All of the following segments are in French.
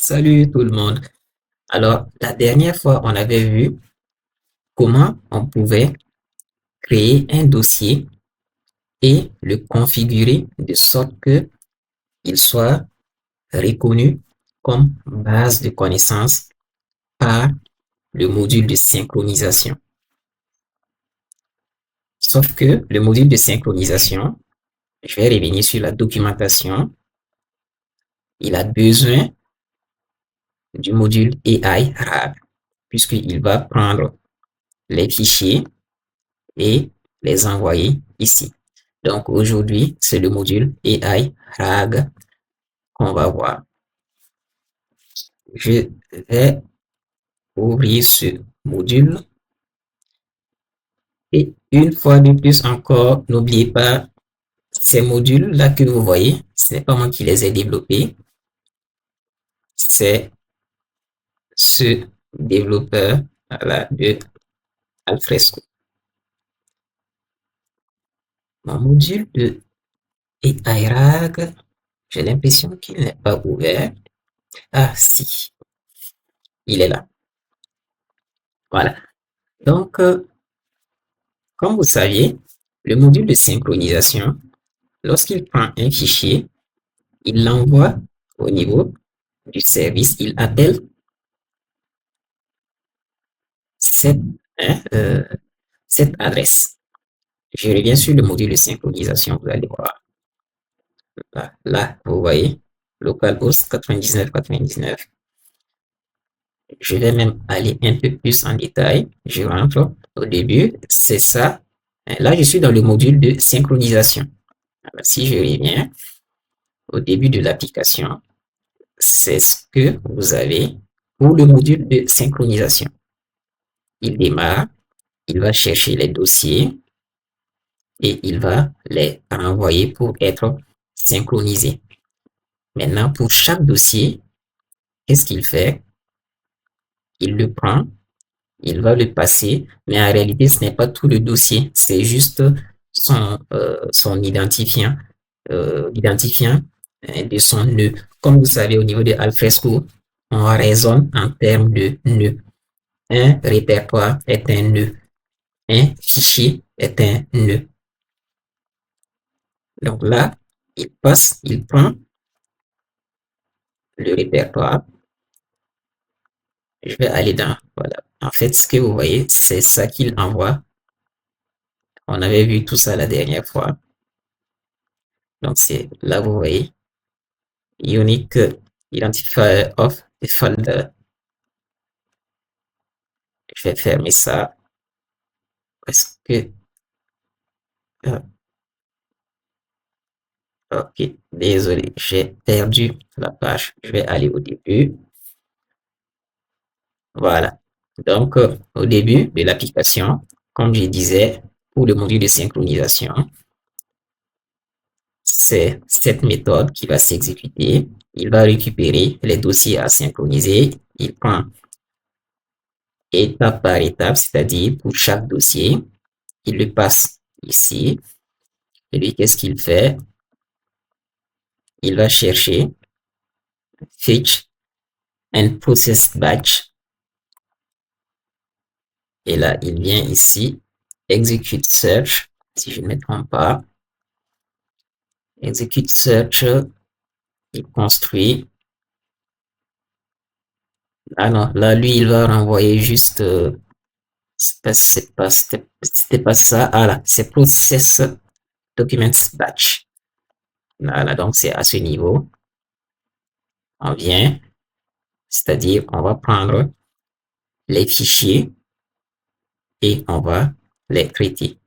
Salut tout le monde. Alors, la dernière fois, on avait vu comment on pouvait créer un dossier et le configurer de sorte que il soit reconnu comme base de connaissances par le module de synchronisation. Sauf que le module de synchronisation, je vais revenir sur la documentation, il a besoin du module AI RAG, puisqu'il va prendre les fichiers et les envoyer ici. Donc aujourd'hui, c'est le module AI RAG qu'on va voir. Je vais ouvrir ce module. Et une fois de plus encore, n'oubliez pas, ces modules-là que vous voyez, ce n'est pas moi qui les ai développés, c'est ce développeur-là de Alfresco. Mon module de AI RAG, j'ai l'impression qu'il n'est pas ouvert. Ah si, il est là. Voilà. Donc, comme vous saviez, le module de synchronisation, lorsqu'il prend un fichier, il l'envoie au niveau du service, il appelle cette, hein, euh, cette adresse. Je reviens sur le module de synchronisation, vous allez voir. Là, vous voyez, localhost 9999. Je vais même aller un peu plus en détail. Je rentre au début, c'est ça. Là, je suis dans le module de synchronisation. Alors, si je reviens au début de l'application, c'est ce que vous avez pour le module de synchronisation. Il démarre, il va chercher les dossiers et il va les renvoyer pour être synchronisés. Maintenant, pour chaque dossier, qu'est-ce qu'il fait? Il le prend, il va le passer, mais en réalité, ce n'est pas tout le dossier, c'est juste son identifiant, l'identifiant de son nœud. Comme vous savez, au niveau de Alfresco, on raisonne en termes de nœud. Un répertoire est un nœud. Un fichier est un nœud. Donc là, il passe, il prend le répertoire. Je vais aller dans, voilà. En fait, ce que vous voyez, c'est ça qu'il envoie. On avait vu tout ça la dernière fois. Donc c'est là, vous voyez, unique identifier of the folder. Je vais fermer ça parce que ok, désolé, j'ai perdu la page. Je vais aller au début. Voilà. Donc, au début de l'application, comme je disais, pour le module de synchronisation, c'est cette méthode qui va s'exécuter. Il va récupérer les dossiers à synchroniser. Il prend étape par étape, c'est-à-dire pour chaque dossier, il le passe ici. Et lui, qu'est-ce qu'il fait? Il va chercher Fetch and Process Batch. Et là, il vient ici, Execute Search, si je ne me trompe pas. Execute Search, il construit. Ah non, là, lui, il va renvoyer juste... c'était pas ça. Ah là, c'est Process Documents Batch. Voilà, donc c'est à ce niveau. On vient, c'est-à-dire on va prendre les fichiers et on va les traiter.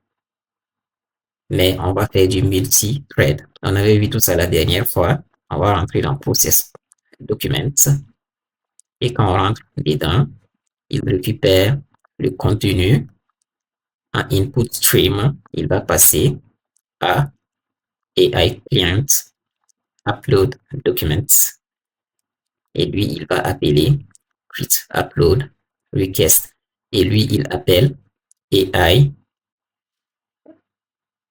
Mais on va faire du multi-thread. On avait vu tout ça la dernière fois. On va rentrer dans Process Documents. Et quand on rentre dedans, il récupère le contenu en input stream. Il va passer à AI Client Upload Documents. Et lui, il va appeler Create Upload Request. Et lui, il appelle AI.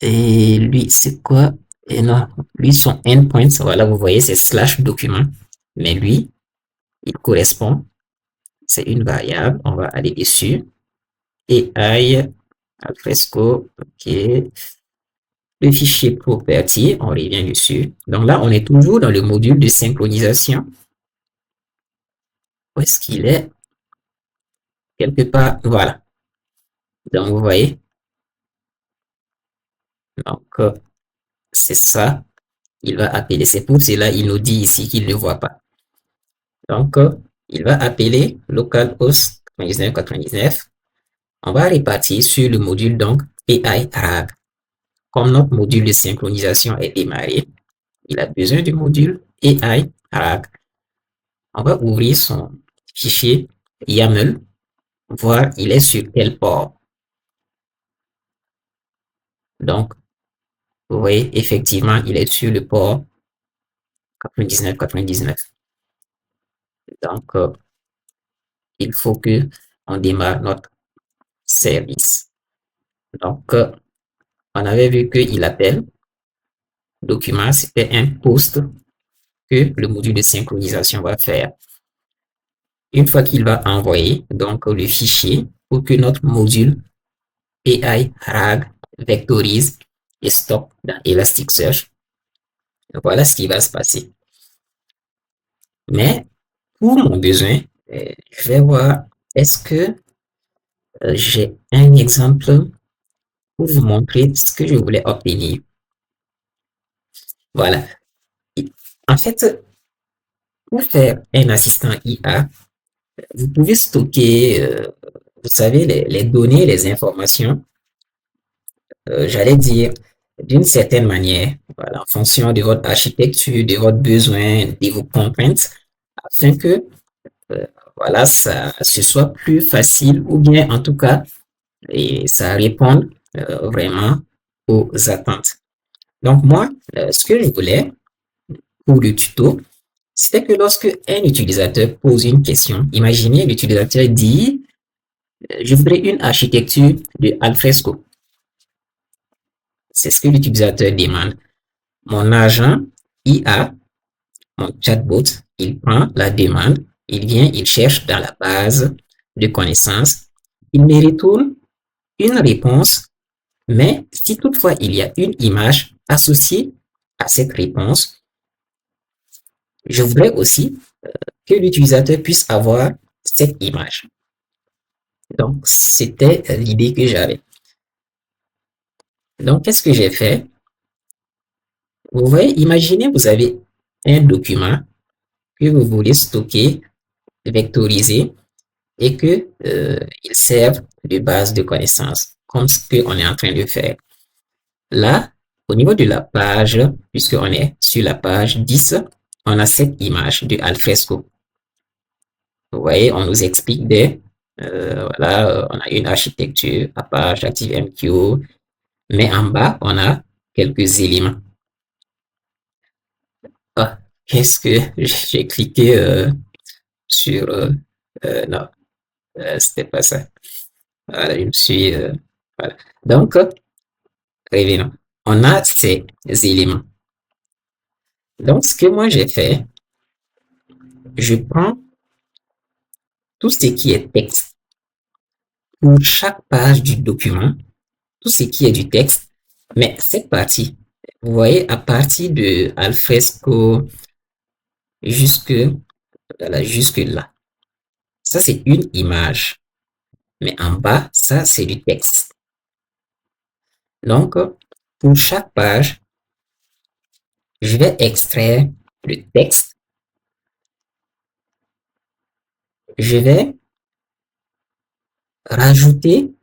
Et lui, c'est quoi? Et non, lui, son endpoint, voilà, vous voyez, c'est slash document. Mais lui, il correspond, c'est une variable, on va aller dessus, AI, alfresco, ok, le fichier property, on revient dessus. Donc là, on est toujours dans le module de synchronisation. Où est-ce qu'il est? Quelque part, voilà. Donc, vous voyez, donc c'est ça, il va appeler. C'est pour cela il nous dit ici qu'il ne voit pas. Donc, il va appeler localhost 9999. On va répartir sur le module donc AI RAG. Comme notre module de synchronisation est démarré, il a besoin du module AI RAG. On va ouvrir son fichier YAML, voir il est sur quel port. Donc, vous voyez, effectivement, il est sur le port 9999. Donc, il faut que on démarre notre service. Donc, on avait vu qu'il appelle document, c'était un post que le module de synchronisation va faire. Une fois qu'il va envoyer donc le fichier pour que notre module AI RAG vectorise et stocke dans Elasticsearch, voilà ce qui va se passer. Mais pour mon besoin, je vais voir est-ce que j'ai un exemple pour vous montrer ce que je voulais obtenir. Voilà. En fait, pour faire un assistant IA, vous pouvez stocker, vous savez, les données, les informations, j'allais dire, d'une certaine manière, voilà, en fonction de votre architecture, de votre besoin, de vos contraintes, afin que, euh, voilà, ça ce soit plus facile ou bien, en tout cas, et ça réponde vraiment aux attentes. Donc, moi, ce que je voulais pour le tuto, c'était que lorsque un utilisateur pose une question, imaginez l'utilisateur dit, je voudrais une architecture de Alfresco. C'est ce que l'utilisateur demande. Mon agent IA, mon chatbot, il prend la demande, il vient, il cherche dans la base de connaissances, il me retourne une réponse, mais si toutefois il y a une image associée à cette réponse, je voudrais aussi que l'utilisateur puisse avoir cette image. Donc, c'était l'idée que j'avais. Donc, qu'est-ce que j'ai fait? Vous voyez, imaginez, vous avez un document que vous voulez stocker, vectoriser et que il serve de base de connaissances, comme ce qu'on est en train de faire. Là, au niveau de la page, puisqu'on est sur la page 10, on a cette image de Alfresco. Vous voyez, on nous explique voilà, on a une architecture, Apache, ActiveMQ, mais en bas, on a quelques éléments. Ah, qu'est-ce que j'ai cliqué sur... non, c'était pas ça. Voilà, je me suis... voilà. Donc, revenons. On a ces éléments. Donc, ce que moi j'ai fait, je prends tout ce qui est texte pour chaque page du document, tout ce qui est du texte, mais cette partie, vous voyez, à partir de Alfresco jusque, voilà, jusque là. Ça, c'est une image. Mais en bas, ça, c'est du texte. Donc, pour chaque page, je vais extraire le texte. Je vais rajouter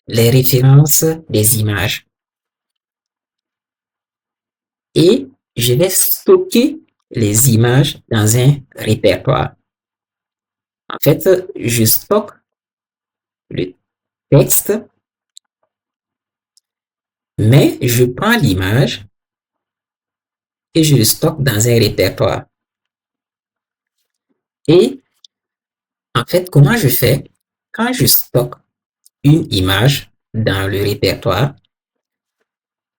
les références des images. Et je vais stocker les images dans un répertoire. En fait, je stocke le texte, mais je prends l'image et je le stocke dans un répertoire. Et en fait, comment je fais? Quand je stocke une image dans le répertoire,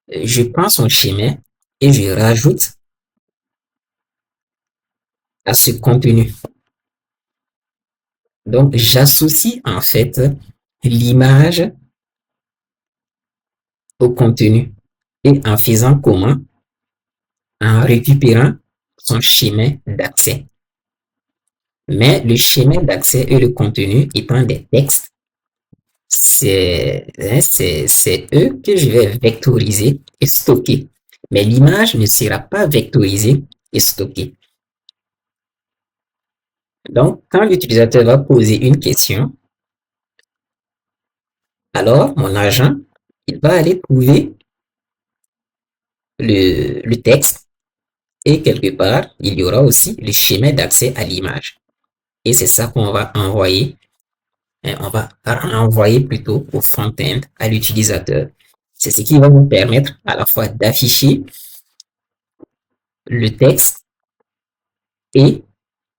je prends son schéma et je rajoute à ce contenu. Donc, j'associe en fait l'image au contenu. Et en faisant comment? En récupérant son chemin d'accès. Mais le chemin d'accès et le contenu étant des textes, c'est eux que je vais vectoriser et stocker. Mais l'image ne sera pas vectorisée et stockée. Donc, quand l'utilisateur va poser une question, alors mon agent, il va aller trouver le texte et quelque part, il y aura aussi le schéma d'accès à l'image. Et c'est ça qu'on va envoyer, on va envoyer plutôt au front-end, à l'utilisateur. C'est ce qui va vous permettre à la fois d'afficher le texte et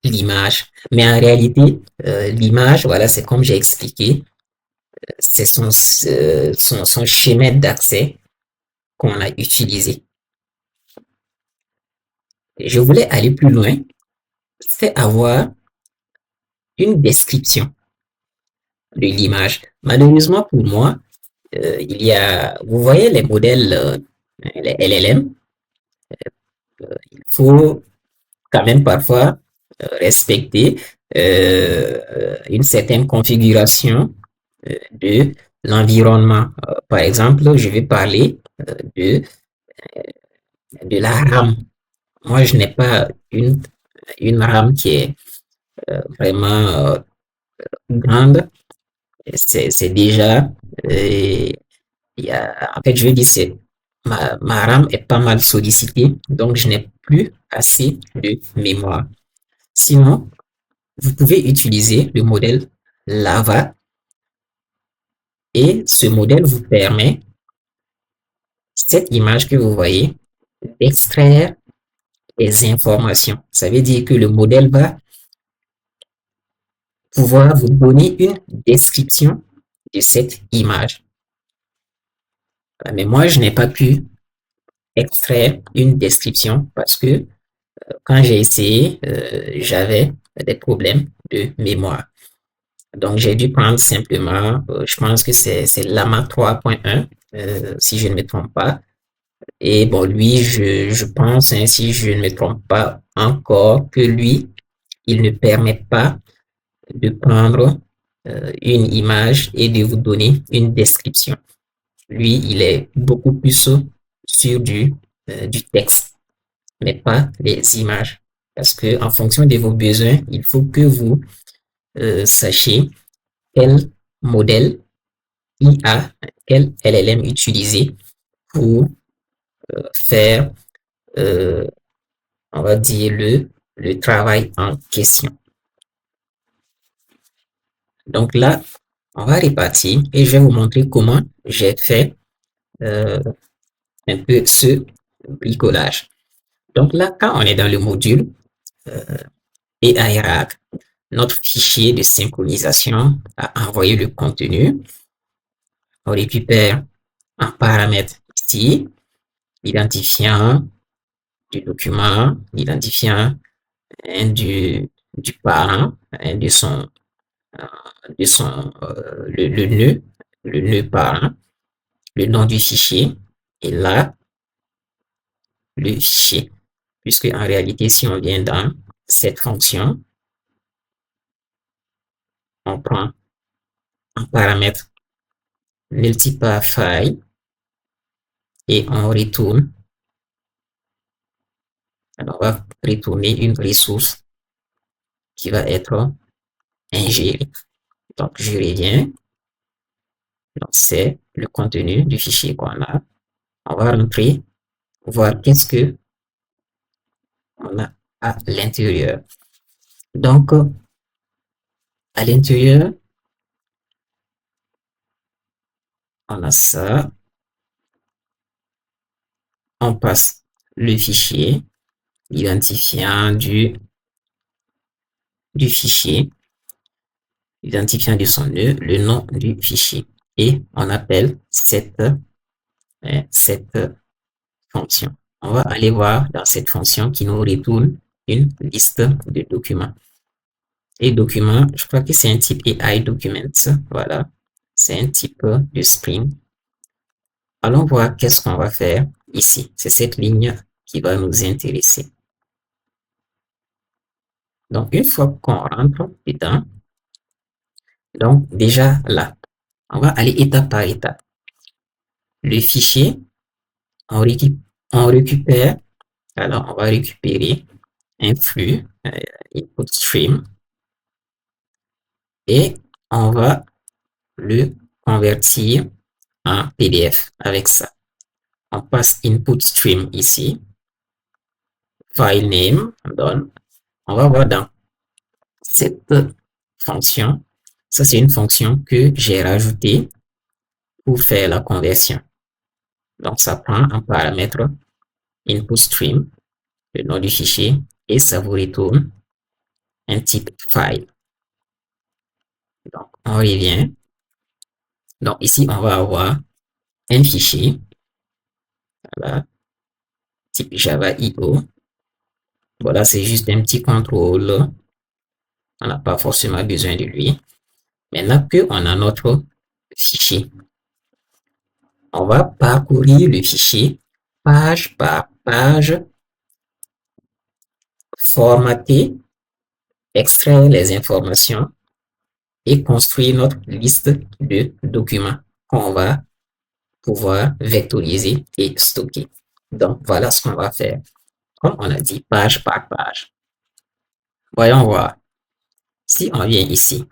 l'image. Mais en réalité, l'image, voilà, c'est comme j'ai expliqué, c'est son schéma d'accès qu'on a utilisé. Je voulais aller plus loin, c'est avoir une description de l'image. Malheureusement pour moi, il y a, vous voyez les modèles, les LLM, il faut quand même parfois respecter une certaine configuration de l'environnement. Par exemple, je vais parler de la RAM. Moi, je n'ai pas une RAM qui est vraiment grande. C'est déjà, en fait, je veux dire, ma RAM est pas mal sollicitée, donc je n'ai plus assez de mémoire. Sinon, vous pouvez utiliser le modèle Lava et ce modèle vous permet, cette image que vous voyez, d'extraire des informations. Ça veut dire que le modèle va pouvoir vous donner une description de cette image. Mais moi, je n'ai pas pu extraire une description parce que quand j'ai essayé, j'avais des problèmes de mémoire. Donc, j'ai dû prendre simplement, je pense que c'est Lama 3.1, si je ne me trompe pas. Et bon, lui, je pense, hein, si je ne me trompe pas encore, que lui, il ne permet pas de prendre une image et de vous donner une description. Lui, il est beaucoup plus sur du texte, mais pas des images. Parce que en fonction de vos besoins, il faut que vous sachiez quel modèle IA, quel LLM utiliser pour faire, euh, on va dire, le travail en question. Donc là, on va repartir et je vais vous montrer comment j'ai fait un peu ce bricolage. Donc là, quand on est dans le module AI notre fichier de synchronisation a envoyé le contenu. On récupère un paramètre ici, l'identifiant du document, l'identifiant du parent, de son le nœud parent, le nom du fichier, et là, le fichier. Puisque en réalité, si on vient dans cette fonction, on prend un paramètre multipart file et on retourne. Alors, on va retourner une ressource qui va être ingérée. Donc, je reviens. Donc, c'est le contenu du fichier qu'on a. On va rentrer, voir qu'est-ce que on a à l'intérieur. Donc, à l'intérieur, on a ça. On passe le fichier, l'identifiant du fichier, l'identifiant de son nœud, le nom du fichier. Et on appelle cette fonction. On va aller voir dans cette fonction qui nous retourne une liste de documents. Et documents, je crois que c'est un type AI Documents. Voilà, c'est un type de string. Allons voir qu'est-ce qu'on va faire ici. C'est cette ligne qui va nous intéresser. Donc, une fois qu'on rentre dedans, donc déjà là, on va aller étape par étape. Le fichier, on récupère, alors on va récupérer un flux, input stream, et on va le convertir en PDF avec ça. On passe input stream ici, file name, on donne, on va voir dans cette fonction, ça c'est une fonction que j'ai rajoutée pour faire la conversion. Donc ça prend un paramètre input stream, le nom du fichier, et ça vous retourne un type file. Donc on revient. Donc ici on va avoir un fichier, voilà, type Java IO. Voilà, c'est juste un petit contrôle. On n'a pas forcément besoin de lui. Maintenant qu'on a notre fichier, on va parcourir le fichier page par page, formater, extraire les informations et construire notre liste de documents qu'on va pouvoir vectoriser et stocker. Donc, voilà ce qu'on va faire. Comme on a dit, page par page. Voyons voir. Si on vient ici,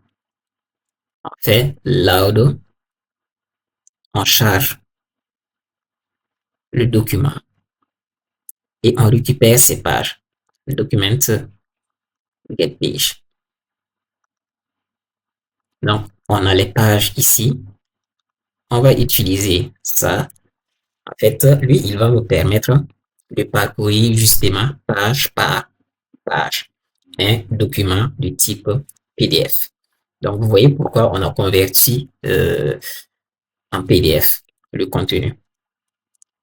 on fait load, on charge le document et on récupère ces pages. Document get page. Donc, on a les pages ici. On va utiliser ça. En fait, lui, il va nous permettre de parcourir justement page par page un document de type PDF. Donc, vous voyez pourquoi on a converti en PDF le contenu.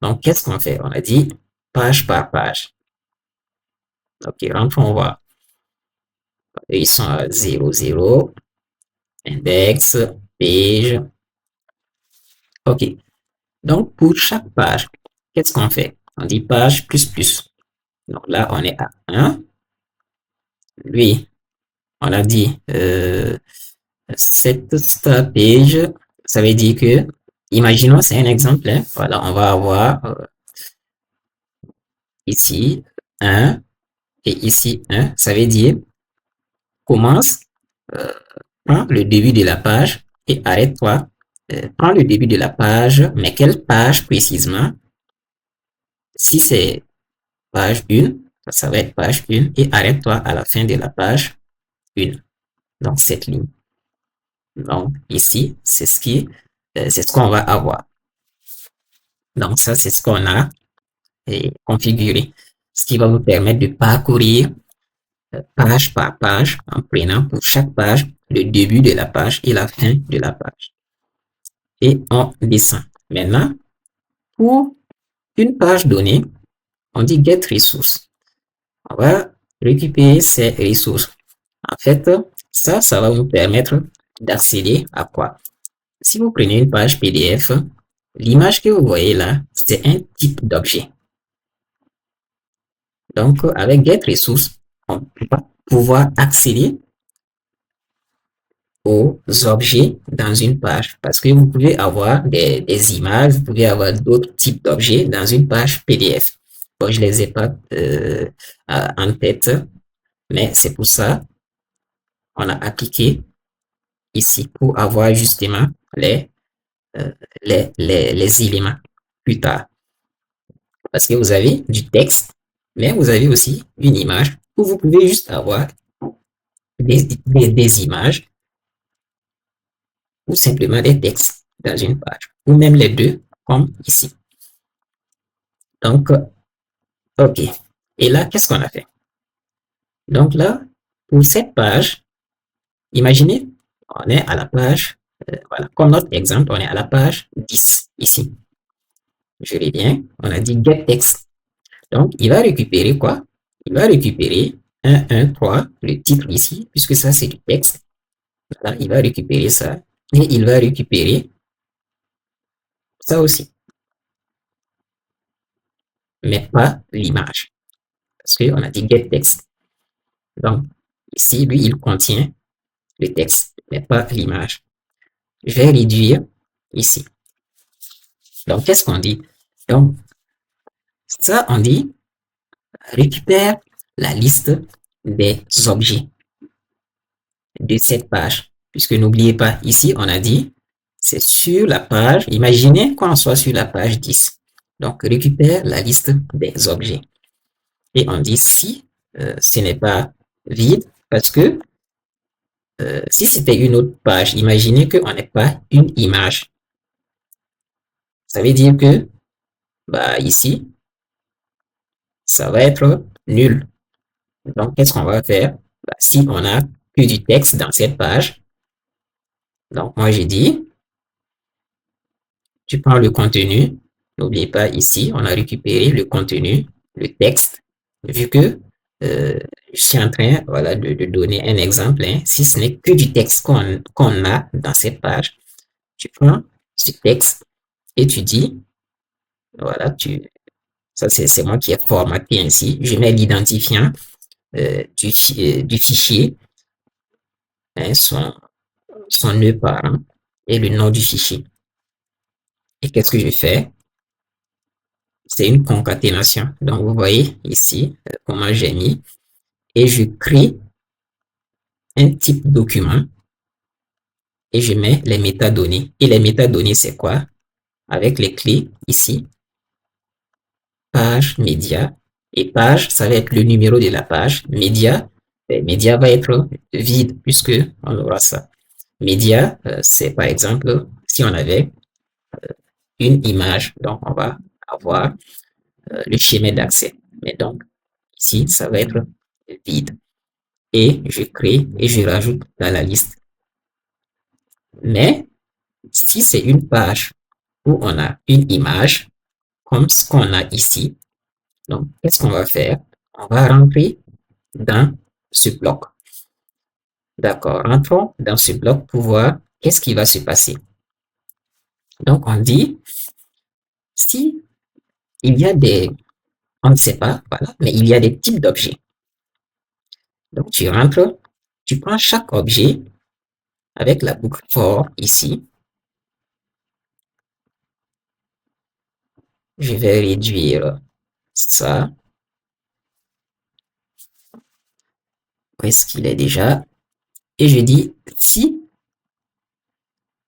Donc, qu'est-ce qu'on fait? On a dit page par page. Ok, rentrons voir. Ils sont à 0, 0, index, page. Ok. Donc, pour chaque page, qu'est-ce qu'on fait? On dit page plus plus. Donc là, on est à 1. Lui, on a dit cette start page, ça veut dire que, imaginons, c'est un exemple. Hein, voilà, on va avoir ici 1 et ici 1. Ça veut dire commence, prends le début de la page et arrête-toi. Prends le début de la page, mais quelle page précisément? Si c'est page 1, ça va être page 1 et arrête-toi à la fin de la page 1. Donc, cette ligne. Donc, ici, c'est ce qu'on va avoir. Donc, ça, c'est ce qu'on a configuré. Ce qui va vous permettre de parcourir page par page en prenant pour chaque page le début de la page et la fin de la page. Et on descend. Maintenant, pour une page donnée, on dit get resource. On va récupérer ces ressources. En fait, ça va nous permettre d'accéder à quoi? Si vous prenez une page PDF, l'image que vous voyez là, c'est un type d'objet. Donc, avec get resource, on va pouvoir accéder aux objets dans une page. Parce que vous pouvez avoir des images, vous pouvez avoir d'autres types d'objets dans une page PDF. Bon, je les ai pas en tête, mais c'est pour ça on a appliqué ici pour avoir justement les éléments plus tard. Parce que vous avez du texte, mais vous avez aussi une image où vous pouvez juste avoir des images ou simplement des textes dans une page, ou même les deux, comme ici. Donc, ok. Et là, qu'est-ce qu'on a fait? Donc là, pour cette page, imaginez, on est à la page, voilà, comme notre exemple, on est à la page 10 ici. Je reviens, on a dit get text. Donc, il va récupérer quoi? Il va récupérer 113, le titre ici, puisque ça c'est du texte. Voilà, il va récupérer ça et il va récupérer ça aussi, mais pas l'image, parce qu'on a dit get text. Donc, ici, lui, il contient le texte, mais pas l'image. Je vais réduire ici. Donc, qu'est-ce qu'on dit? Donc, ça, on dit récupère la liste des objets de cette page. Puisque n'oubliez pas, ici, on a dit, c'est sur la page, imaginez qu'on soit sur la page 10. Donc, récupère la liste des objets. Et on dit si ce n'est pas vide, parce que si c'était une autre page, imaginez qu'on n'ait pas une image. Ça veut dire que, bah, ici, ça va être nul. Donc, qu'est-ce qu'on va faire? Bah, si on a que du texte dans cette page, donc moi j'ai dit, tu prends le contenu, n'oubliez pas ici, on a récupéré le contenu, le texte, vu que je suis en train voilà, de donner un exemple, hein. Si ce n'est que du texte qu'on a dans cette page, tu prends ce texte et tu dis, voilà, ça c'est moi qui ai formaté ainsi, je mets l'identifiant du fichier, hein, son nœud parent et le nom du fichier. Et qu'est-ce que je fais? C'est une concaténation. Donc, vous voyez ici comment j'ai mis. Et je crée un type document et je mets les métadonnées. Et les métadonnées, c'est quoi? Avec les clés ici, page, média. Et page, ça va être le numéro de la page. Média, média va être vide puisque on aura ça. Média, c'est par exemple, si on avait une image, donc on va avoir le schéma d'accès. Mais donc, ici, ça va être vide. Et je crée et je rajoute dans la liste. Mais si c'est une page où on a une image, comme ce qu'on a ici, donc qu'est-ce qu'on va faire? On va rentrer dans ce bloc. D'accord, rentrons dans ce bloc pour voir qu'est-ce qui va se passer. Donc on dit, si il y a des, on ne sait pas, voilà, mais il y a des types d'objets. Donc tu rentres, tu prends chaque objet avec la boucle for ici. Je vais réduire ça. Où est-ce qu'il est déjà? Et je dis si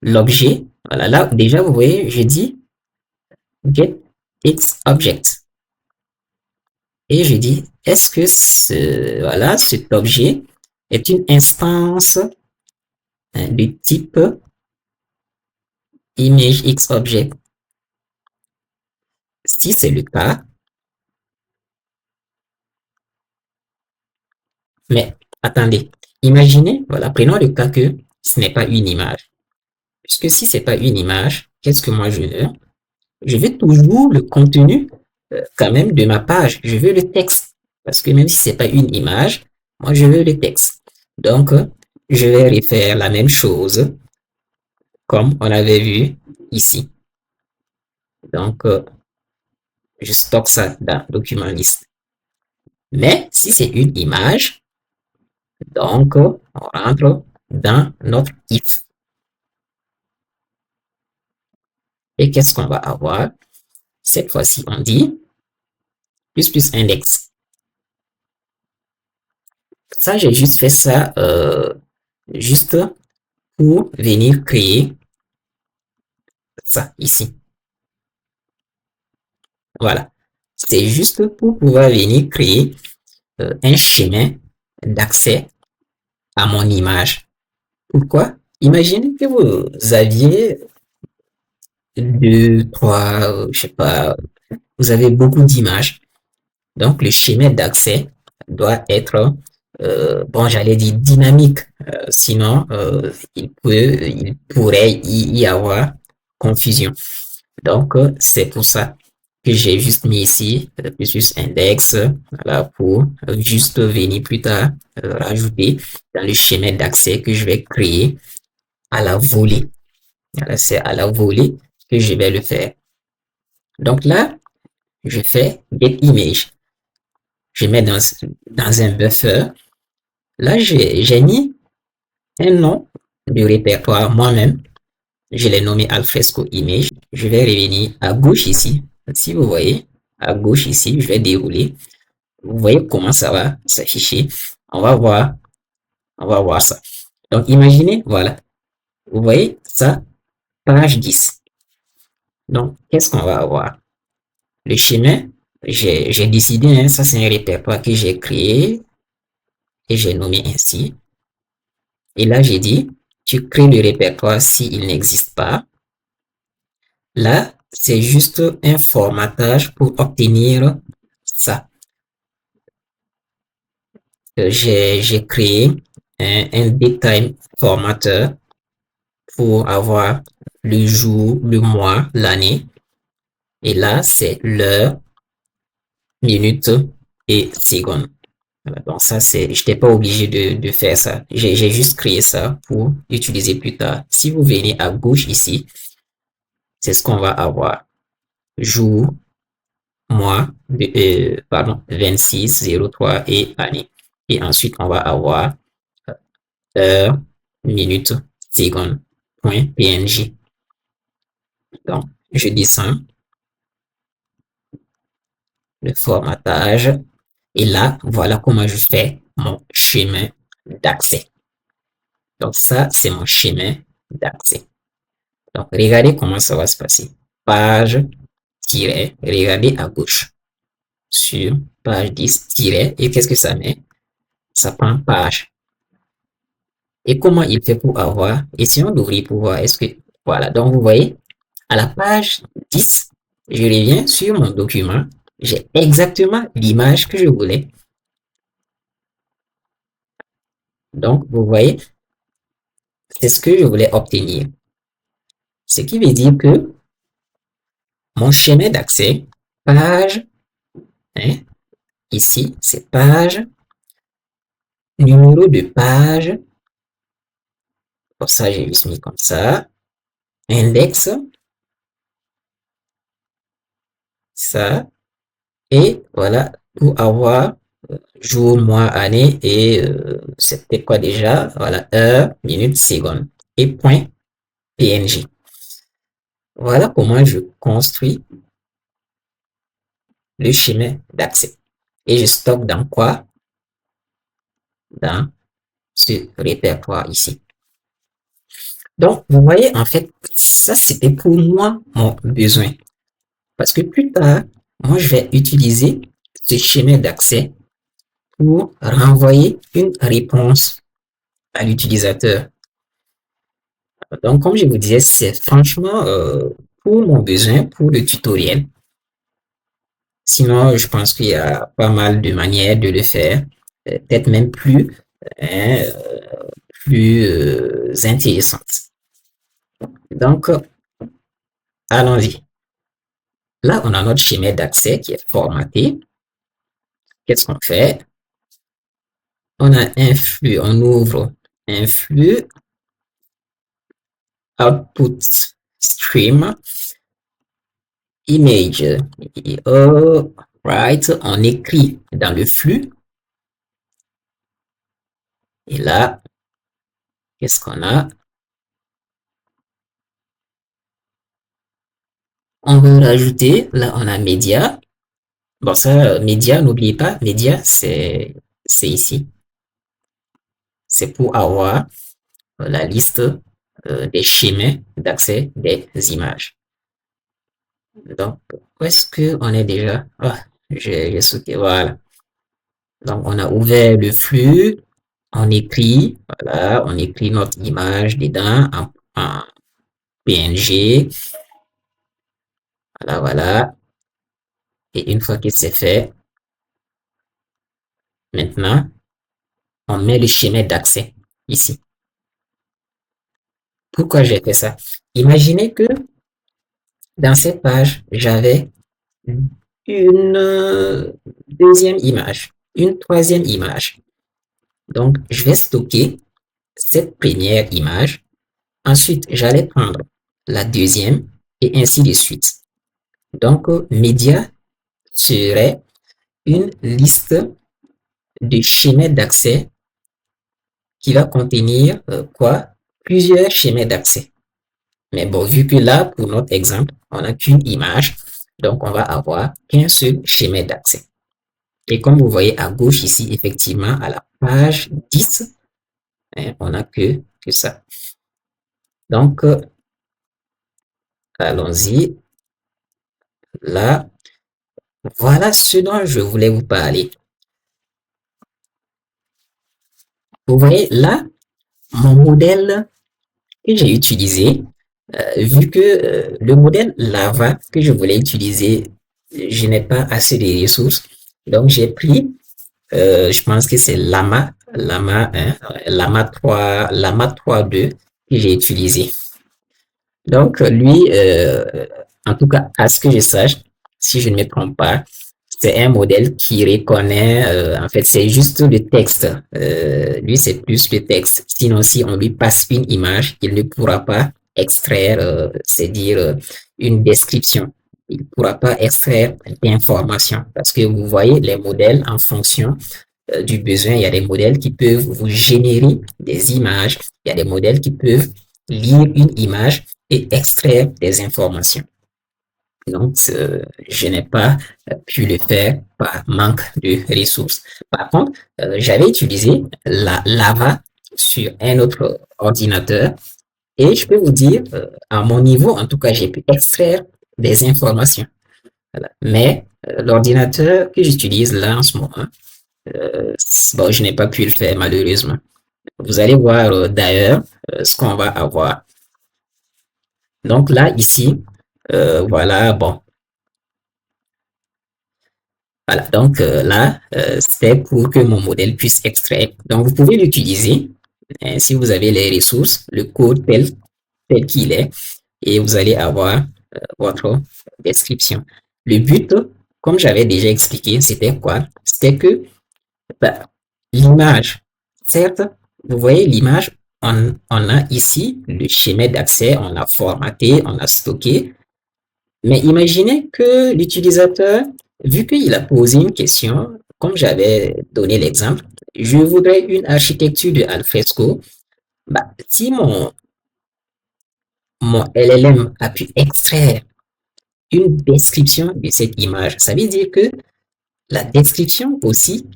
l'objet, voilà, là déjà vous voyez, je dis get x object. Et je dis est-ce que voilà, cet objet est une instance de type image x object. Si c'est le cas, mais attendez, imaginez, voilà, prenons le cas que ce n'est pas une image. Puisque si c'est pas une image, qu'est-ce que moi je veux? Je veux toujours le contenu quand même de ma page. Je veux le texte. Parce que même si c'est pas une image, moi je veux le texte. Donc, je vais refaire la même chose comme on avait vu ici. Donc, je stocke ça dans document liste. Mais si c'est une image, donc on rentre dans notre if. Et qu'est-ce qu'on va avoir? Cette fois-ci, on dit plus index. Ça, j'ai juste fait ça juste pour venir créer ça ici. Voilà. C'est juste pour pouvoir venir créer un chemin d'accès à mon image. Pourquoi? Imaginez que vous aviez deux, trois, je sais pas, vous avez beaucoup d'images. Donc, le schéma d'accès doit être, bon, j'allais dire dynamique. Sinon, il pourrait y avoir confusion. Donc, c'est pour ça. que j'ai juste mis ici, plus juste index, voilà, pour juste venir plus tard rajouter dans le schéma d'accès que je vais créer à la volée. Voilà, c'est à la volée que je vais le faire. Donc là, je fais get image. Je mets dans un buffer. Là, j'ai mis un nom de répertoire moi-même. Je l'ai nommé Alfresco Image. Je vais revenir à gauche ici. Si vous voyez, à gauche ici, je vais dérouler. Vous voyez comment ça va s'afficher. On va voir, on va voir ça. Donc, imaginez, voilà. Vous voyez ça, page 10. Donc, qu'est-ce qu'on va avoir? Le schéma, j'ai décidé, hein, ça c'est un répertoire que j'ai créé et j'ai nommé ainsi. Et là, j'ai dit, tu crées le répertoire s'il n'existe pas. Là, c'est juste un formatage pour obtenir ça. J'ai créé un datetime formateur pour avoir le jour, le mois, l'année. Et là, c'est l'heure, minute et seconde. Voilà, donc ça, je n'étais pas obligé de faire ça. J'ai juste créé ça pour utiliser plus tard. Si vous venez à gauche ici, c'est ce qu'on va avoir. Jour, mois, pardon, 26, 03 et année. Et ensuite, on va avoir heure, minute, seconde, point PNG. Donc, je descends le formatage. Et là, voilà comment je fais mon chemin d'accès. Donc, ça, c'est mon chemin d'accès. Donc, regardez comment ça va se passer. Page, tiret, regardez à gauche. Sur page 10, tiret, et qu'est-ce que ça met? Ça prend page. Et comment il fait pour avoir? Essayons d'ouvrir pour voir. Est-ce que, voilà. Donc, vous voyez, à la page 10, je reviens sur mon document. J'ai exactement l'image que je voulais. Donc, vous voyez, c'est ce que je voulais obtenir. Ce qui veut dire que mon chemin d'accès, page, hein, ici, c'est page, numéro de page. Pour ça, j'ai juste mis comme ça. Index, ça. Et voilà, pour avoir jour, mois, année et c'était quoi déjà? Voilà, heure, minute, seconde. Et point PNG. Voilà comment je construis le schéma d'accès. Et je stocke dans quoi? Dans ce répertoire ici. Donc, vous voyez, en fait, ça, c'était pour moi mon besoin. Parce que plus tard, moi, je vais utiliser ce schéma d'accès pour renvoyer une réponse à l'utilisateur. Donc, comme je vous disais, c'est franchement pour mon besoin, pour le tutoriel. Sinon, je pense qu'il y a pas mal de manières de le faire, peut-être même hein, plus intéressantes. Donc, allons-y. Là, on a notre schéma d'accès qui est formaté. Qu'est-ce qu'on fait? On a un flux, on ouvre un flux output stream image. Right, on écrit dans le flux. Et là, qu'est-ce qu'on a? On veut rajouter, là, on a média. Bon, ça, média, n'oubliez pas, média, c'est ici. C'est pour avoir la liste des schémas d'accès des images. Donc, où est-ce qu'on est déjà? Ah, j'ai sauté, voilà. Donc, on a ouvert le flux, on écrit, voilà, on écrit notre image dedans en PNG. Voilà, voilà. Et une fois que c'est fait, maintenant, on met le schéma d'accès ici. Pourquoi j'ai fait ça? Imaginez que dans cette page, j'avais une deuxième image, une troisième image. Donc, je vais stocker cette première image. Ensuite, j'allais prendre la deuxième et ainsi de suite. Donc, média serait une liste de schémas d'accès qui va contenir quoi? Plusieurs schémas d'accès. Mais bon, vu que là, pour notre exemple, on n'a qu'une image, donc on va avoir qu'un seul schéma d'accès. Et comme vous voyez à gauche ici, effectivement, à la page 10, hein, on n'a que ça. Donc, allons-y. Là, voilà ce dont je voulais vous parler. Vous voyez là, mon modèle que j'ai utilisé, vu que le modèle Lava que je voulais utiliser, je n'ai pas assez de ressources. Donc, j'ai pris, je pense que c'est Lama, hein, Lama 3.2 que j'ai utilisé. Donc, lui, en tout cas, à ce que je sache, si je ne me trompe pas, c'est un modèle qui reconnaît, en fait, c'est juste le texte. Lui, c'est plus le texte. Sinon, si on lui passe une image, il ne pourra pas extraire, c'est-à-dire une description. Il ne pourra pas extraire d'informations parce que vous voyez les modèles en fonction du besoin. Il y a des modèles qui peuvent vous générer des images. Il y a des modèles qui peuvent lire une image et extraire des informations. Donc, je n'ai pas pu le faire par manque de ressources. Par contre, j'avais utilisé la Lava sur un autre ordinateur et je peux vous dire, à mon niveau, en tout cas, j'ai pu extraire des informations. Voilà. Mais l'ordinateur que j'utilise là en ce moment, bon, je n'ai pas pu le faire malheureusement. Vous allez voir d'ailleurs ce qu'on va avoir. Donc là, ici, voilà, bon, voilà, donc là, c'est pour que mon modèle puisse extraire. Donc, vous pouvez l'utiliser hein, si vous avez les ressources, le code tel qu'il est, et vous allez avoir votre description. Le but, comme j'avais déjà expliqué, c'était quoi? C'était que bah, l'image, certes, vous voyez l'image, on a ici le schéma d'accès, on l'a formaté, on l'a stocké, mais imaginez que l'utilisateur, vu qu'il a posé une question, comme j'avais donné l'exemple, je voudrais une architecture de alfresco. Bah, si mon LLM a pu extraire une description de cette image, ça veut dire que la description aussi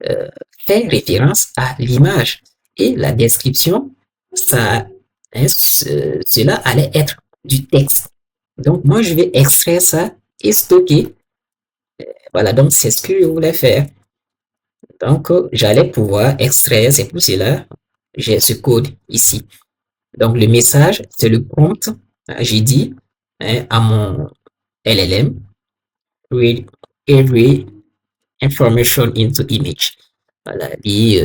euh, fait référence à l'image. Et la description, ça, hein, cela allait être du texte. Donc, moi, je vais extraire ça et stocker. Voilà, donc c'est ce que je voulais faire. Donc, j'allais pouvoir extraire, c'est pour cela, j'ai ce code ici. Donc, le message, c'est le prompt. J'ai dit hein, à mon LLM, read every information into image. Voilà, dit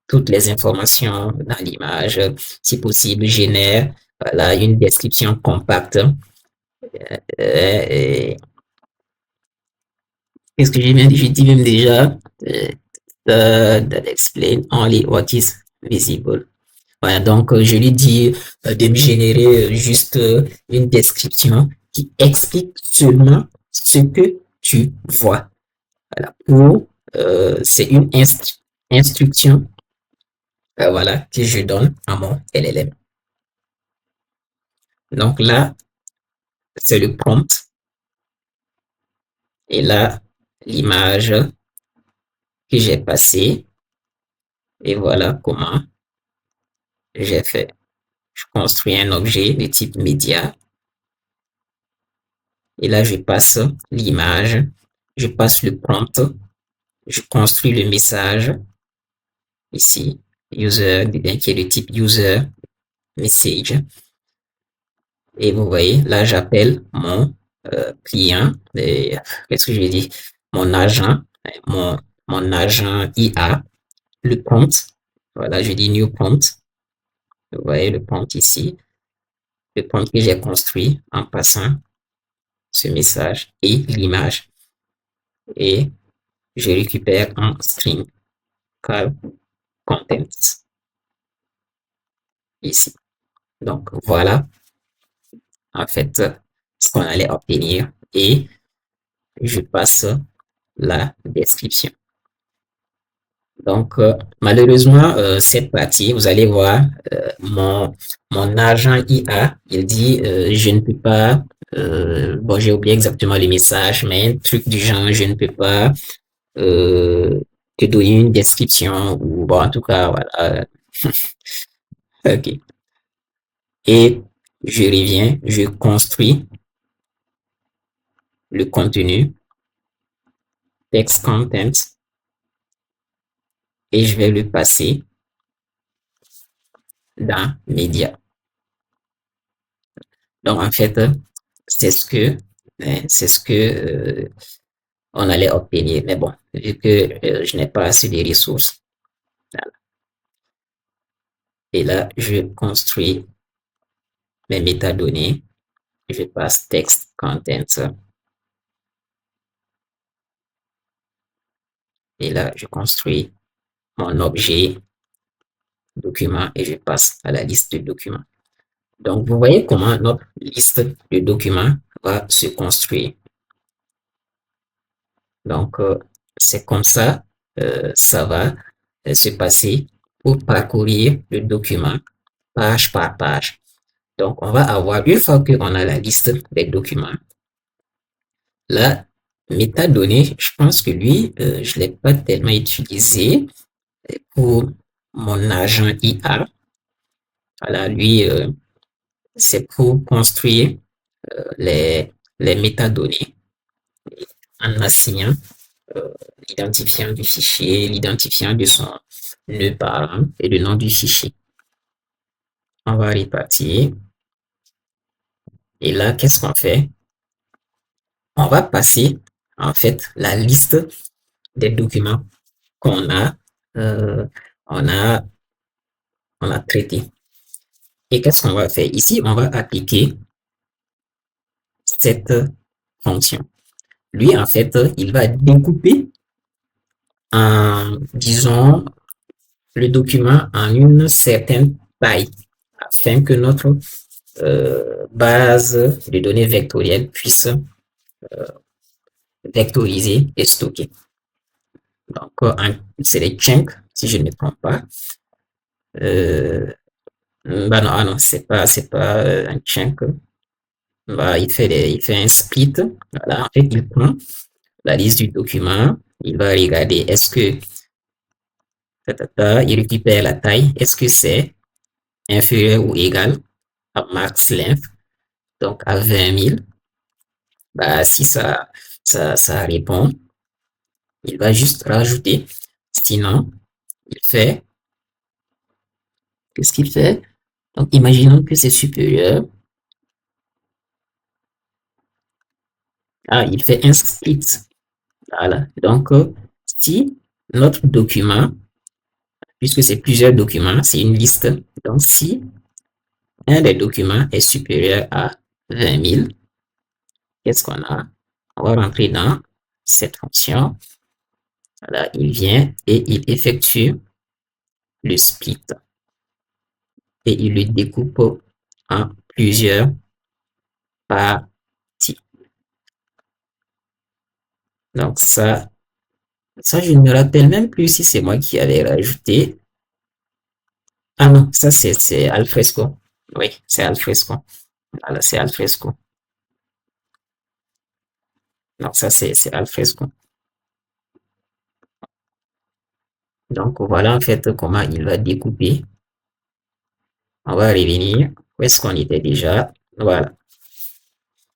toutes les informations dans l'image. Si possible, génère voilà, une description compacte. Qu'est-ce que j'ai bien dit? J'ai dit même déjà that explain only what is visible. Voilà, donc je lui dis de me générer juste une description qui explique seulement ce que tu vois. Voilà, ou c'est une instruction voilà, que je donne à mon LLM. Donc là, c'est le prompt et là, l'image que j'ai passée et voilà comment j'ai fait. Je construis un objet de type média et là, je passe l'image, je passe le prompt, je construis le message ici, user, qui est de type user message. Et vous voyez, là, j'appelle mon client, qu'est-ce que je dis, mon agent, mon agent IA, le prompt. Voilà, je dis new prompt. Vous voyez le prompt ici, le prompt que j'ai construit en passant ce message et l'image et je récupère un string cal content ici. Donc voilà en fait ce qu'on allait obtenir et je passe la description. Donc, malheureusement, cette partie, vous allez voir, mon agent IA, il dit, je ne peux pas, bon, j'ai oublié exactement le message, mais un truc du genre, je ne peux pas te donner une description, ou bon, en tout cas, voilà. OK. Et je reviens, je construis le contenu, text content, et je vais le passer dans Media. Donc, en fait, c'est ce que, c'est ce que on allait obtenir. Mais bon, vu que je n'ai pas assez de ressources. Voilà. Et là, je construis mes métadonnées. Je passe text content. Et là, je construis mon objet document et je passe à la liste de documents. Donc, vous voyez comment notre liste de documents va se construire. Donc, c'est comme ça, ça va se passer pour parcourir le document page par page. Donc, on va avoir, une fois qu'on a la liste des documents, la métadonnée, je pense que lui, je ne l'ai pas tellement utilisé pour mon agent IA. Voilà, lui, c'est pour construire les, les métadonnées en assignant l'identifiant du fichier, l'identifiant de son nœud parent et le nom du fichier. On va répartir. Et là, qu'est-ce qu'on fait? On va passer, en fait, la liste des documents qu'on a, euh, on a, on a traité. Et qu'est-ce qu'on va faire? Ici, on va appliquer cette fonction. Lui, en fait, il va découper en, disons, le document en une certaine taille afin que notre base de données vectorielle puisse vectoriser et stocker. Donc, c'est les chunks, si je ne me trompe pas. Bah non, ah non, c'est pas un chunk. Bah, il fait un split. Voilà, en fait, il prend la liste du document. Il va regarder est-ce que, il récupère la taille. Est-ce que c'est inférieur ou égal à max length, donc à 20 000. Bah, si ça répond, il va juste rajouter. Sinon, il fait, qu'est-ce qu'il fait? Donc, imaginons que c'est supérieur. Ah, il fait un split. Voilà. Donc, si notre document, puisque c'est plusieurs documents, c'est une liste. Donc, si un des documents est supérieur à 20 000, qu'est-ce qu'on a? On va rentrer dans cette fonction. Voilà, il vient et il effectue le split. Et il le découpe en plusieurs parties. Donc ça, je ne me rappelle même plus si c'est moi qui avais rajouté. Ah non, ça c'est Alfresco. Oui, c'est Alfresco. Voilà, c'est Alfresco. Donc ça c'est Alfresco. Donc voilà en fait comment il va découper. On va revenir. Où est-ce qu'on était déjà? Voilà.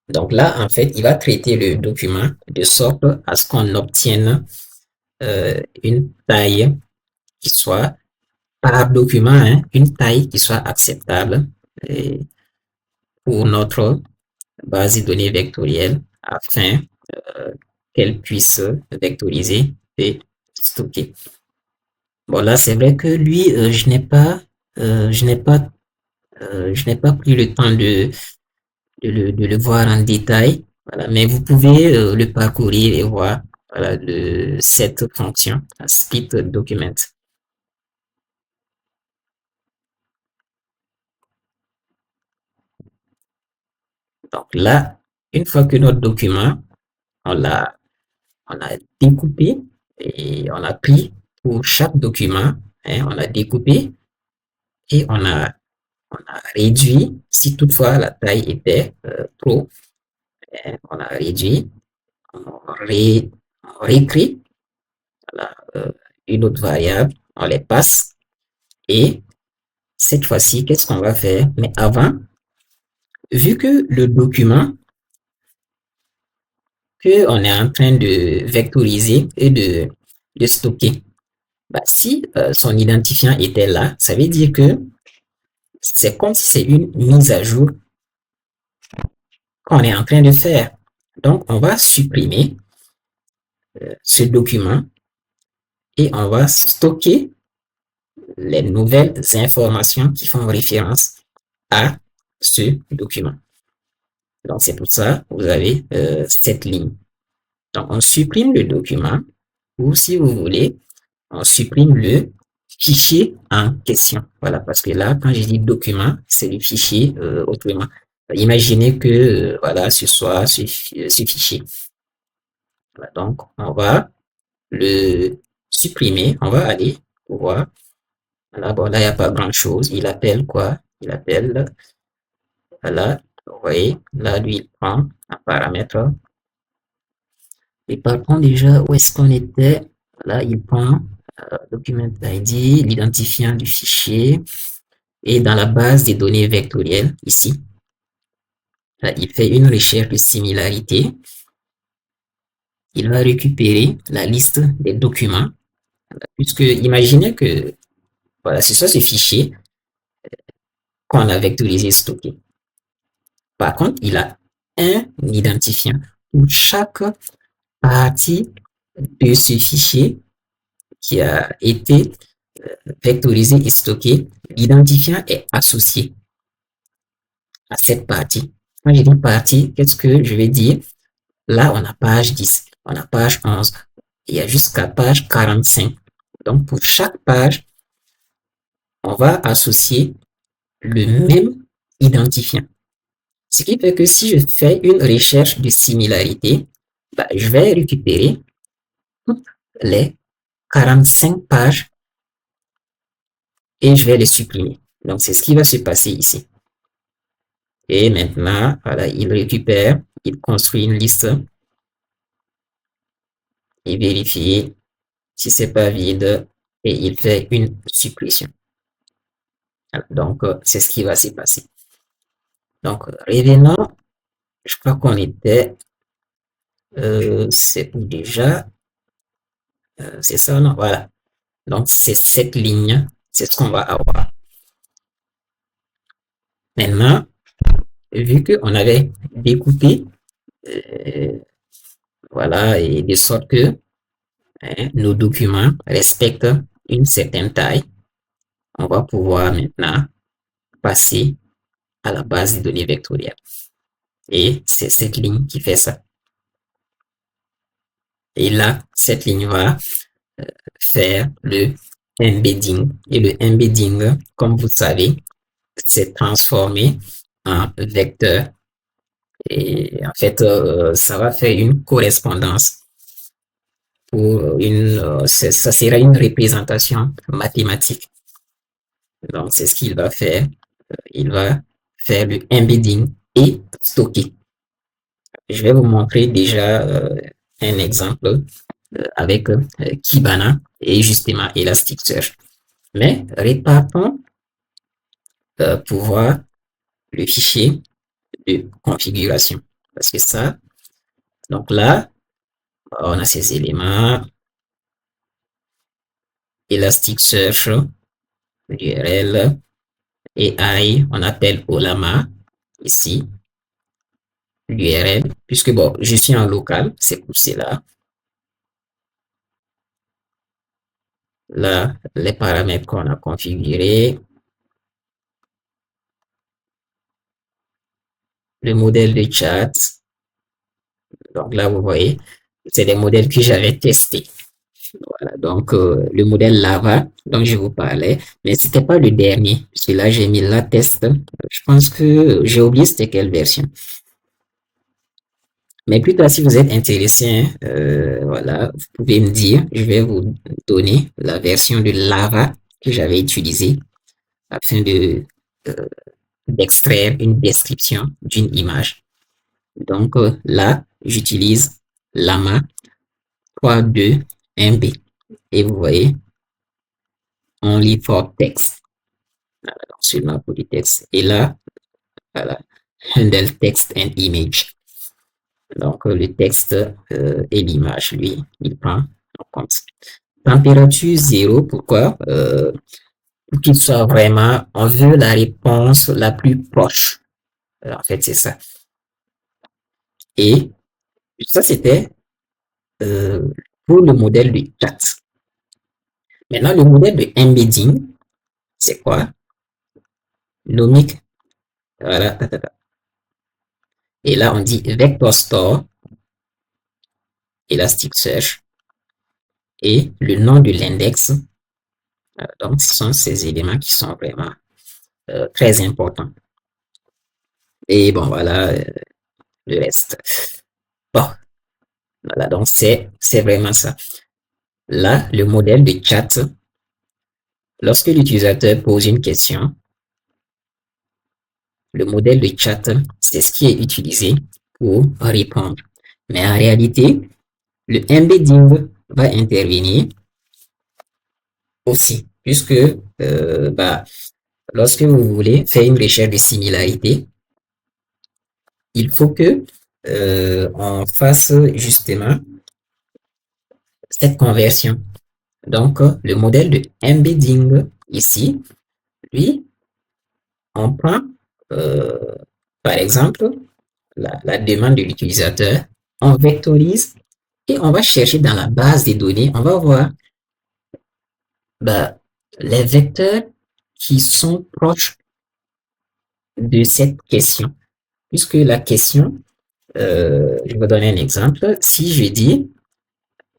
Donc là, en fait, il va traiter le document de sorte à ce qu'on obtienne une taille qui soit par document, hein, une taille qui soit acceptable pour notre base de données vectorielle afin qu'elle puisse vectoriser et stocker. Bon, là, c'est vrai que lui, je n'ai pas pris le temps de le voir en détail. Voilà, mais vous pouvez le parcourir et voir voilà, cette fonction, split document. Donc là, une fois que notre document, on l'a on a découpé et on a pris pour chaque document, hein, on a découpé et on a réduit, si toutefois la taille était trop, hein, on a réduit, on réécrit voilà, une autre variable, on les passe et cette fois-ci, qu'est-ce qu'on va faire? Mais avant, vu que le document qu'on est en train de vectoriser et de stocker, bah, si son identifiant était là, ça veut dire que c'est comme si c'est une mise à jour qu'on est en train de faire. Donc, on va supprimer ce document et on va stocker les nouvelles informations qui font référence à ce document. Donc, c'est pour ça que vous avez cette ligne. Donc, on supprime le document ou si vous voulez, on supprime le fichier en question. Voilà, parce que là, quand je dis document, c'est le fichier autrement. Imaginez que voilà, ce soit ce fichier. Voilà, donc, on va le supprimer. On va aller voir. Voilà, bon, là, il n'y a pas grand-chose. Il appelle quoi? Il appelle, voilà, vous voyez, là, lui, il prend un paramètre. Et par contre, déjà, où est-ce qu'on était? Là, il prend document ID, l'identifiant du fichier, et dans la base des données vectorielles, ici, là, il fait une recherche de similarité. Il va récupérer la liste des documents, puisque imaginez que voilà, c'est ça ce fichier qu'on a vectorisé stocké. Par contre, il a un identifiant pour chaque partie de ce fichier qui a été vectorisé et stocké, l'identifiant est associé à cette partie. Quand je dis partie, qu'est-ce que je vais dire? Là, on a page 10, on a page 11, il y a jusqu'à page 45. Donc, pour chaque page, on va associer le même identifiant. Ce qui fait que si je fais une recherche de similarité, bah, je vais récupérer toutes les 45 pages et je vais les supprimer. Donc, c'est ce qui va se passer ici. Et maintenant, voilà, il récupère, il construit une liste et vérifie si c'est pas vide et il fait une suppression. Donc, c'est ce qui va se passer. Donc, revenons, je crois qu'on était, c'est où déjà, c'est ça, non, voilà. Donc, c'est cette ligne, c'est ce qu'on va avoir. Maintenant, vu qu'on avait découpé, euh, voilà, et de sorte que hein, nos documents respectent une certaine taille, on va pouvoir maintenant passer à la base de données vectorielle. Et c'est cette ligne qui fait ça. Et là, cette ligne va faire le embedding. Et le embedding, comme vous savez, c'est transformé en vecteur. Et en fait, ça va faire une correspondance pour ça sera une représentation mathématique. Donc, c'est ce qu'il va faire. Il va faire le embedding et stocker. Je vais vous montrer déjà un exemple avec Kibana et justement Elasticsearch. Mais répartons pour voir le fichier de configuration. Parce que ça, donc là, on a ces éléments, Elasticsearch, URL, AI, on appelle Olama ici, l'URL, puisque bon, je suis en local, c'est pour cela. Là, les paramètres qu'on a configurés, le modèle de chat, Donc là, vous voyez, c'est des modèles que j'avais testés. Voilà, donc le modèle Lava dont je vous parlais, mais c'était pas le dernier. Celui-là, j'ai mis la test. Je pense que j'ai oublié c'était quelle version. Mais plus tard, si vous êtes intéressé, hein, voilà, vous pouvez me dire. Je vais vous donner la version de Lava que j'avais utilisée afin de d'extraire une description d'une image. Donc là, j'utilise Lama 3.2 MB. Et vous voyez, only for text. Voilà, donc seulement pour du texte. Et là, voilà, handle text and image. Donc le texte et l'image, lui, il prend en compte. Température 0, pourquoi pour qu'il soit vraiment, on veut la réponse la plus proche. En fait, c'est ça. Et ça, c'était euh, pour le modèle de chat. Maintenant, le modèle de embedding, c'est quoi? Nomic, voilà. Et là, on dit vector store, Elasticsearch, et le nom de l'index. Donc, ce sont ces éléments qui sont vraiment très importants. Et bon, voilà le reste. Bon, voilà, donc c'est vraiment ça. Là, le modèle de chat, lorsque l'utilisateur pose une question, le modèle de chat, c'est ce qui est utilisé pour répondre. Mais en réalité, le embedding va intervenir aussi, puisque lorsque vous voulez faire une recherche de similarité, il faut que on fasse justement cette conversion. Donc, le modèle de embedding ici, lui, on prend, euh, par exemple, la demande de l'utilisateur, on vectorise et on va chercher dans la base des données, on va voir bah, les vecteurs qui sont proches de cette question. Puisque la question, je vais vous donner un exemple. Si je dis,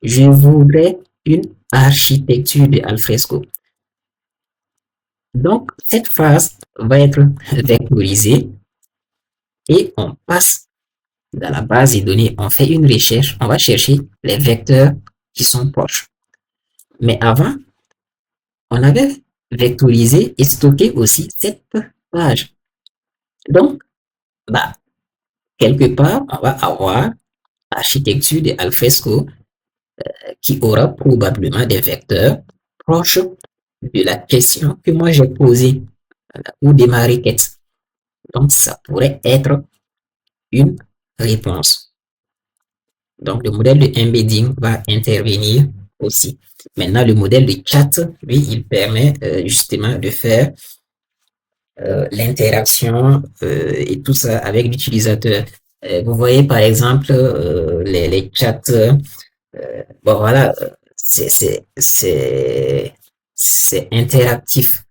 je voudrais une architecture de alfresco. Donc, cette phrase va être vectorisée et on passe dans la base des données, on fait une recherche, on va chercher les vecteurs qui sont proches. Mais avant, on avait vectorisé et stocké aussi cette page. Donc, bah, quelque part, on va avoir l'architecture de alfresco qui aura probablement des vecteurs proches de la question que moi j'ai posée ou de ma requête. Donc, ça pourrait être une réponse. Donc, le modèle de embedding va intervenir aussi. Maintenant, le modèle de chat, lui, il permet justement de faire l'interaction et tout ça avec l'utilisateur. Vous voyez, par exemple, les chats, bon, voilà, c'est interactif.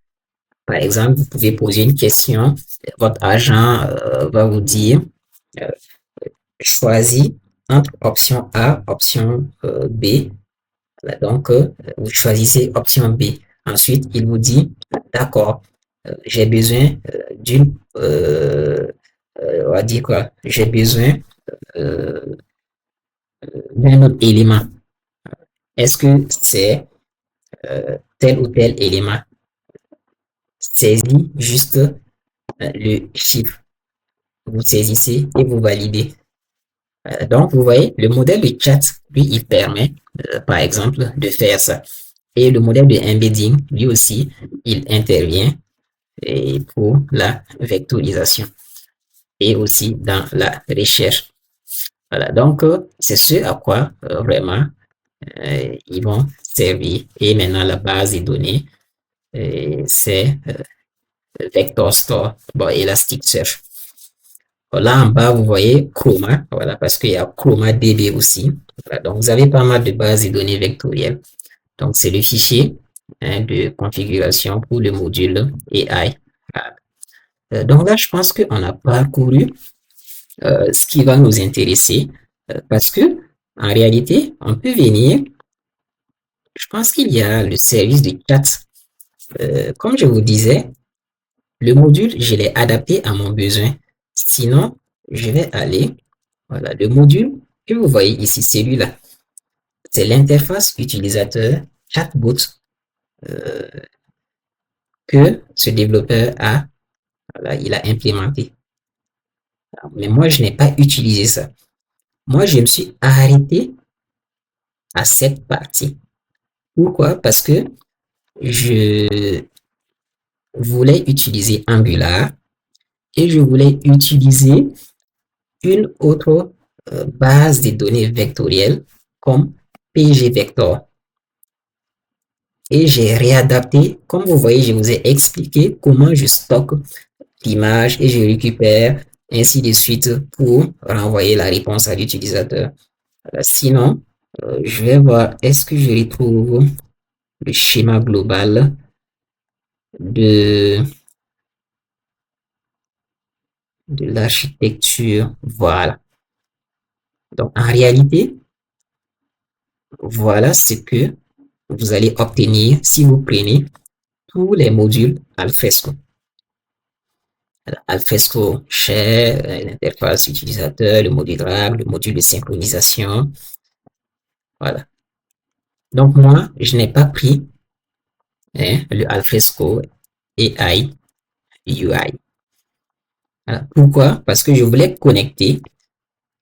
Par exemple, vous pouvez poser une question, votre agent va vous dire, euh, choisis entre option A, option B. Voilà, donc, vous choisissez option B. Ensuite, il vous dit, d'accord, j'ai besoin on va dire quoi, j'ai besoin euh, d'un autre élément. Est-ce que c'est tel ou tel élément? Saisis juste le chiffre. Vous saisissez et vous validez. Donc, vous voyez, le modèle de chat, lui, il permet, par exemple, de faire ça. Et le modèle de embedding, lui aussi, il intervient et pour la vectorisation et aussi dans la recherche. Voilà, donc c'est ce à quoi vraiment ils vont servir. Et maintenant, la base des données, c'est Vector Store, bon, Elasticsearch. Là en bas, vous voyez Chroma, voilà, parce qu'il y a Chroma DB aussi. Voilà, donc, vous avez pas mal de bases de données vectorielles. Donc, c'est le fichier hein, de configuration pour le module AI. Donc là, je pense qu'on a parcouru ce qui va nous intéresser Parce que, en réalité, on peut venir, je pense qu'il y a le service de chat. Comme je vous disais, le module, je l'ai adapté à mon besoin. Sinon, je vais aller, voilà, le module que vous voyez ici, celui-là, c'est l'interface utilisateur chatbot euh, que ce développeur a, voilà, il a implémenté. Mais moi, je n'ai pas utilisé ça. Moi, je me suis arrêté à cette partie. Pourquoi? Parce que je voulais utiliser Angular et je voulais utiliser une autre base de données vectorielles comme pgvector. Et j'ai réadapté, comme vous voyez, je vous ai expliqué comment je stocke l'image et je récupère ainsi de suite pour renvoyer la réponse à l'utilisateur. Sinon, je vais voir, est-ce que je retrouve le schéma global de, de l'architecture? Voilà. Donc, en réalité, voilà ce que vous allez obtenir si vous prenez tous les modules Alfresco. Alfresco Share, l'interface utilisateur, le module drag, le module de synchronisation. Voilà. Donc, moi, je n'ai pas pris le Alfresco AI UI. Voilà. Pourquoi? Parce que je voulais connecter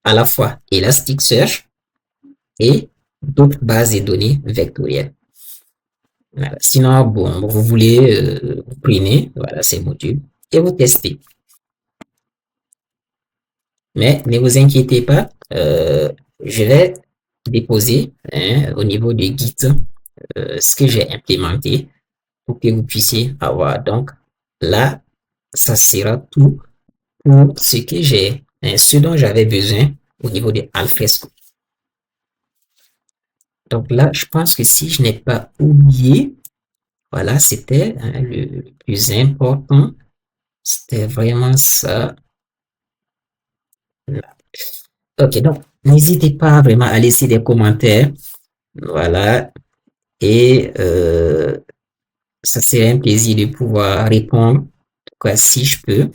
à la fois Elasticsearch et d'autres bases de données vectorielles. Voilà. Sinon, bon, vous voulez, vous prenez voilà, ces modules et vous testez. Mais ne vous inquiétez pas, je vais déposer au niveau de Git ce que j'ai implémenté pour que vous puissiez avoir. Donc là, ça sera tout pour ce que j'ai, ce dont j'avais besoin au niveau de Alfresco. Donc là, je pense que si je n'ai pas oublié, voilà, c'était le plus important. C'était vraiment ça. Ok, donc n'hésitez pas vraiment à laisser des commentaires. Voilà. Et ça serait un plaisir de pouvoir répondre, quoi, si je peux.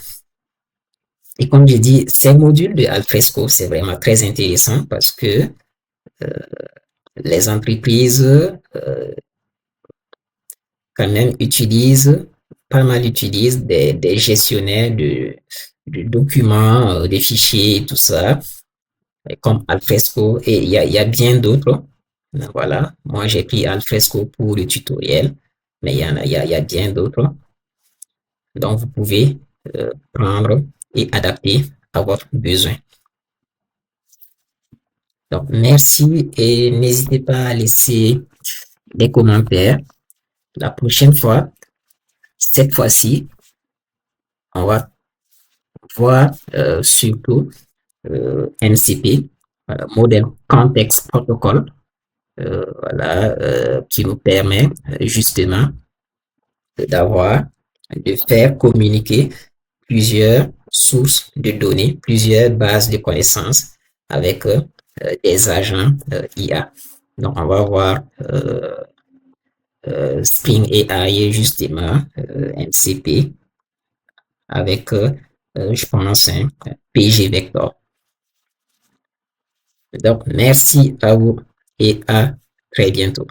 Et comme je dis, ces modules de Alfresco, c'est vraiment très intéressant parce que les entreprises quand même utilisent, pas mal utilisent des gestionnaires de documents, des fichiers et tout ça, comme Alfresco, et il y a bien d'autres. Voilà, moi j'ai pris Alfresco pour le tutoriel, mais il y a bien d'autres. Donc vous pouvez prendre et adapter à votre besoin. Donc merci et n'hésitez pas à laisser des commentaires. La prochaine fois, cette fois-ci, on va voir surtout MCP, Model Context Protocol, voilà, qui nous permet justement d'avoir, de faire communiquer plusieurs sources de données, plusieurs bases de connaissances avec des agents IA. Donc, on va voir Spring AI justement, MCP, avec, je pense, pgvector. Donc, merci à vous et à très bientôt.